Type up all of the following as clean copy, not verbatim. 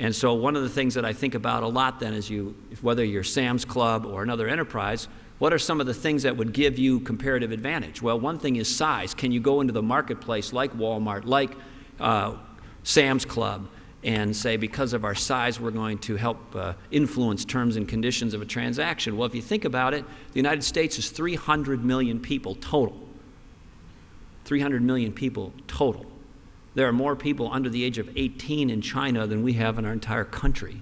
And so one of the things that I think about a lot then is whether you're Sam's Club or another enterprise, what are some of the things that would give you comparative advantage? Well, one thing is size. Can you go into the marketplace like Walmart, like Sam's Club, and say, because of our size, we're going to help influence terms and conditions of a transaction? Well, if you think about it, the United States is 300 million people total. 300 million people total. There are more people under the age of 18 in China than we have in our entire country.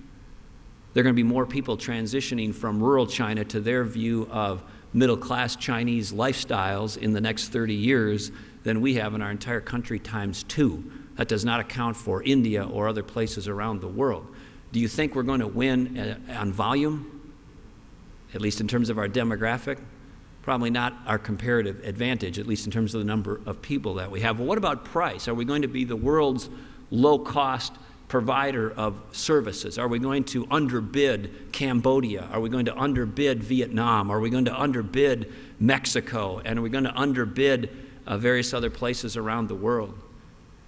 There are going to be more people transitioning from rural China to their view of middle-class Chinese lifestyles in the next 30 years than we have in our entire country times 2. That does not account for India or other places around the world. Do you think we're going to win on volume, at least in terms of our demographic? Probably not our comparative advantage, at least in terms of the number of people that we have. Well, what about price? Are we going to be the world's low-cost provider of services? Are we going to underbid Cambodia? Are we going to underbid Vietnam? Are we going to underbid Mexico? And are we going to underbid various other places around the world?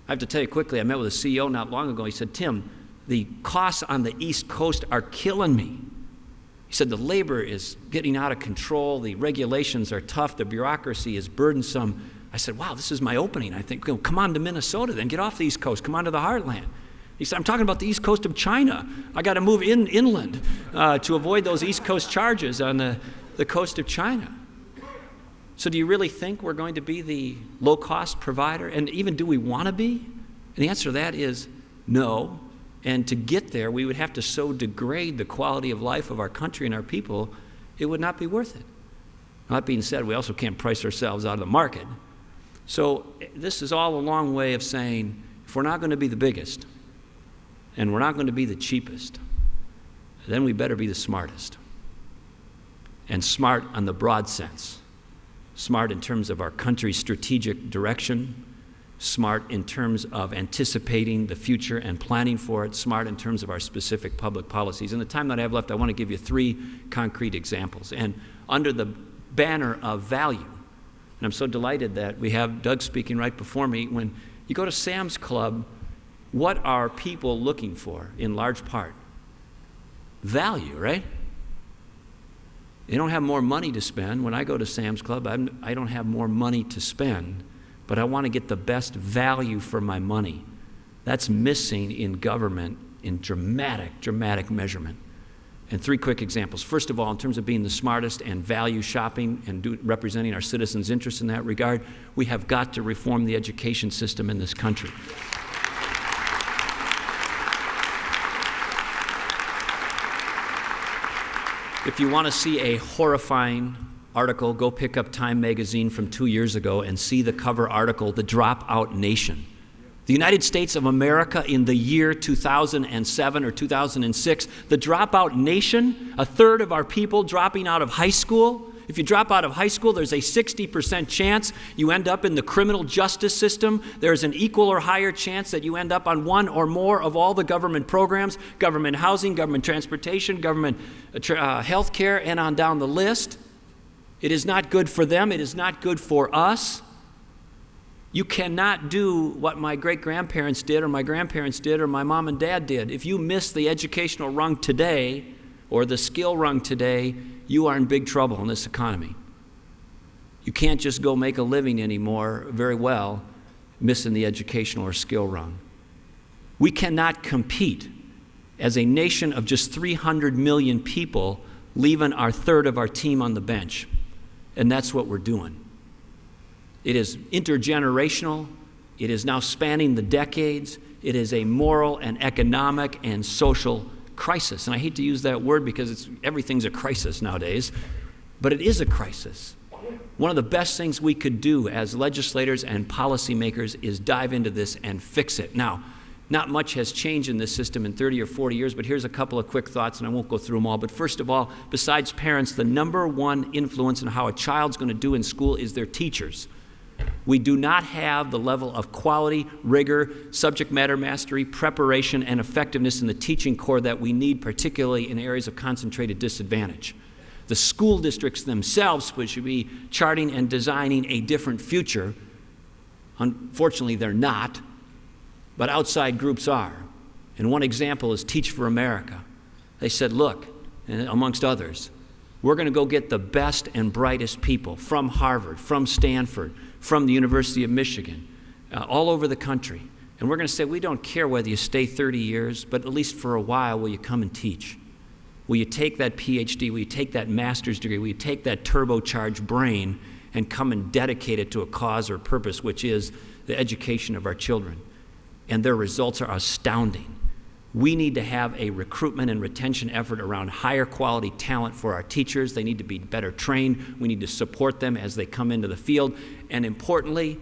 I have to tell you quickly, I met with a CEO not long ago. He said, Tim, the costs on the East Coast are killing me. He said, the labor is getting out of control, the regulations are tough, the bureaucracy is burdensome. I said, wow, this is my opening. I think, come on to Minnesota, then get off the East Coast, come on to the heartland. He said, I'm talking about the East Coast of China. I got to move inland to avoid those East Coast charges on the coast of China. So do you really think we're going to be the low-cost provider? And even do we want to be? And the answer to that is no. And to get there, we would have to so degrade the quality of life of our country and our people, it would not be worth it. Now, that being said, we also can't price ourselves out of the market. So this is all a long way of saying, if we're not going to be the biggest, and we're not going to be the cheapest, then we better be the smartest. And smart on the broad sense. Smart in terms of our country's strategic direction, smart in terms of anticipating the future and planning for it, smart in terms of our specific public policies. In the time that I have left, I want to give you 3 concrete examples. And under the banner of value, and I'm so delighted that we have Doug speaking right before me, when you go to Sam's Club, what are people looking for in large part? Value, right? They don't have more money to spend. When I go to Sam's Club, I don't have more money to spend, but I want to get the best value for my money. That's missing in government in dramatic measurement. And 3 quick examples. First of all, in terms of being the smartest and value shopping and representing our citizens' interests in that regard, we have got to reform the education system in this country. If you want to see a horrifying article, go pick up Time magazine from 2 years ago and see the cover article, The Dropout Nation. The United States of America in the year 2007 or 2006, the dropout nation, a third of our people dropping out of high school. If you drop out of high school, there's a 60% chance you end up in the criminal justice system. There's an equal or higher chance that you end up on one or more of all the government programs, government housing, government transportation, government health care, and on down the list. It is not good for them. It is not good for us. You cannot do what my great-grandparents did or my grandparents did or my mom and dad did. If you miss the educational rung today or the skill rung today, you are in big trouble in this economy. You can't just go make a living anymore very well missing the educational or skill rung. We cannot compete as a nation of just 300 million people leaving our third of our team on the bench. And that's what we're doing. It is intergenerational. It is now spanning the decades. It is a moral and economic and social crisis. And I hate to use that word because everything's a crisis nowadays, but it is a crisis. One of the best things we could do as legislators and policymakers is dive into this and fix it. Now, not much has changed in this system in 30 or 40 years, but here's a couple of quick thoughts, and I won't go through them all. But first of all, besides parents, the number one influence on how a child's going to do in school is their teachers. We do not have the level of quality, rigor, subject matter mastery, preparation, and effectiveness in the teaching core that we need, particularly in areas of concentrated disadvantage. The school districts themselves should be charting and designing a different future. Unfortunately, they're not, but outside groups are. And one example is Teach for America. They said, look, and amongst others, we're going to go get the best and brightest people from Harvard, from Stanford, from the University of Michigan, all over the country. And we're going to say, we don't care whether you stay 30 years, but at least for a while, will you come and teach? Will you take that PhD, will you take that master's degree, will you take that turbocharged brain and come and dedicate it to a cause or purpose, which is the education of our children? And their results are astounding. We need to have a recruitment and retention effort around higher quality talent for our teachers. They need to be better trained. We need to support them as they come into the field. And importantly,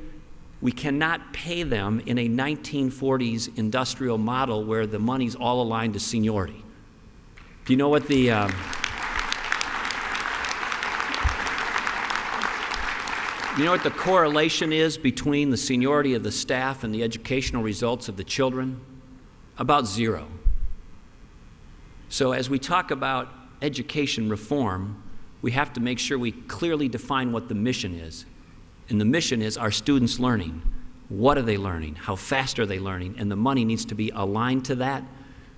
we cannot pay them in a 1940s industrial model where the money's all aligned to seniority. Do you know what the correlation is between the seniority of the staff and the educational results of the children? About 0. So as we talk about education reform, we have to make sure we clearly define what the mission is. And the mission is our students learning. What are they learning? How fast are they learning? And the money needs to be aligned to that.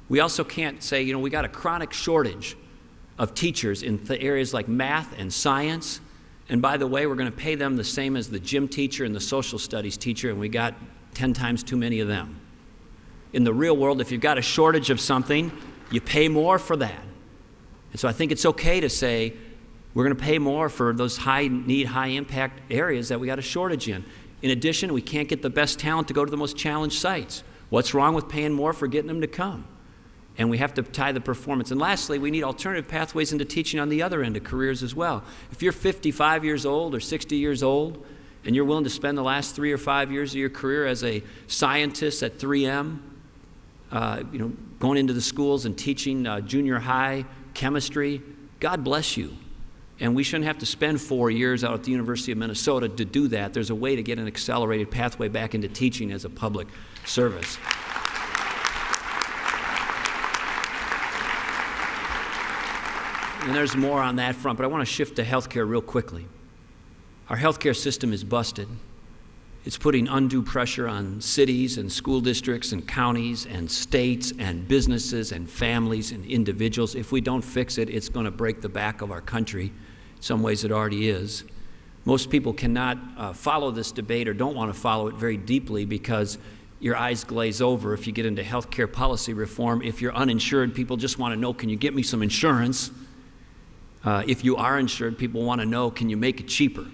We also can't say, we got a chronic shortage of teachers in the areas like math and science. And by the way, we're going to pay them the same as the gym teacher and the social studies teacher, and we got 10 times too many of them. In the real world, if you've got a shortage of something, you pay more for that. And so I think it's okay to say we're going to pay more for those high-need, high-impact areas that we got a shortage in. In addition, we can't get the best talent to go to the most challenged sites. What's wrong with paying more for getting them to come? And we have to tie the performance. And lastly, we need alternative pathways into teaching on the other end of careers as well. If you're 55 years old or 60 years old, and you're willing to spend the last 3 or 5 years of your career as a scientist at 3M, going into the schools and teaching junior high chemistry, God bless you. And we shouldn't have to spend 4 years out at the University of Minnesota to do that. There's a way to get an accelerated pathway back into teaching as a public service. And there's more on that front, but I want to shift to healthcare real quickly. Our healthcare system is busted. It's putting undue pressure on cities and school districts and counties and states and businesses and families and individuals. If we don't fix it, it's going to break the back of our country. In some ways it already is. Most people cannot follow this debate or don't want to follow it very deeply because your eyes glaze over if you get into healthcare policy reform. If you're uninsured, people just want to know, can you get me some insurance? If you are insured, people want to know, can you make it cheaper?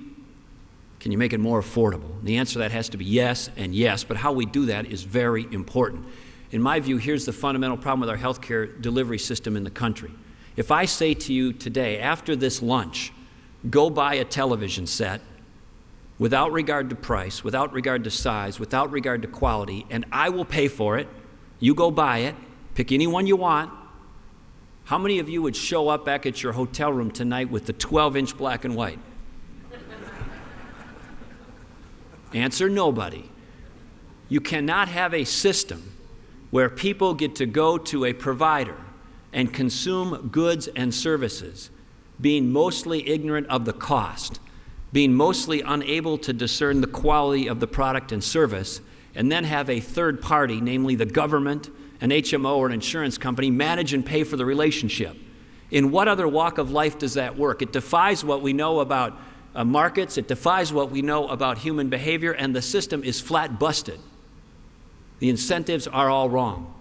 Can you make it more affordable? And the answer to that has to be yes and yes, but how we do that is very important. In my view, here's the fundamental problem with our healthcare delivery system in the country. If I say to you today, after this lunch, go buy a television set without regard to price, without regard to size, without regard to quality, and I will pay for it, you go buy it, pick any one you want, how many of you would show up back at your hotel room tonight with the 12-inch black and white? Answer, nobody. You cannot have a system where people get to go to a provider and consume goods and services, being mostly ignorant of the cost, being mostly unable to discern the quality of the product and service, and then have a third party, namely the government, an HMO or an insurance company, manage and pay for the relationship. In what other walk of life does that work? It defies what we know about markets, it defies what we know about human behavior, and the system is flat busted. The incentives are all wrong.